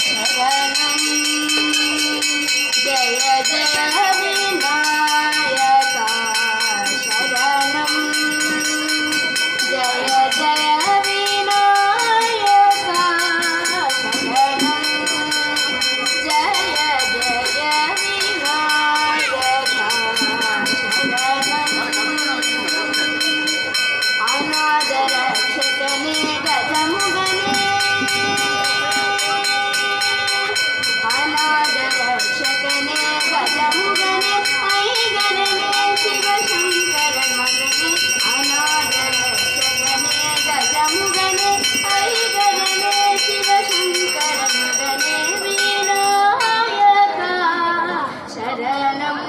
शरणं जय जय विनायका शरणं जय जय विनायका शरणं जय जय विनायका शरणं अनाथ रक्षकने गजमुगने अनाथ रक्षकने गजमुगने ऐगरने शिवशंकर मगने अनाथ रक्षकने गजमुगने ऐगरने शिवशंकर मगने विनायका शरणं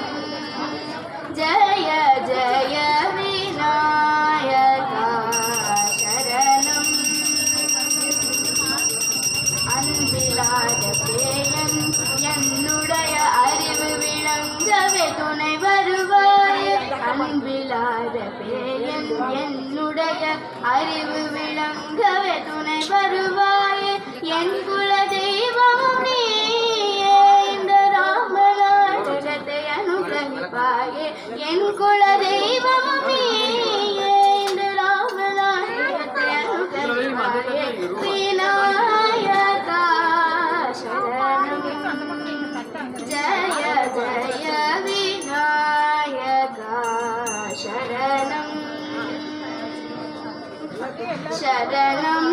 जय जय विनायका शरणं அன்பிலாத பேயன் என்னுடைய அறிவு விளங்கவே துணை வருவாயே அன்பிலாத பேயன் என்னுடைய அறிவு விளங்கவே துணை வருவாயே என் குல தெய்வமும் நீயே இந்த ராமநாடகத்தை அனுகிரகிப்பாயே என் குல தெய்வமும் நீயே இந்த ராமநாடகத்தை அனுகிரகிப்பாயே विनायका शरणं जय जय विनायका शरणं शरणं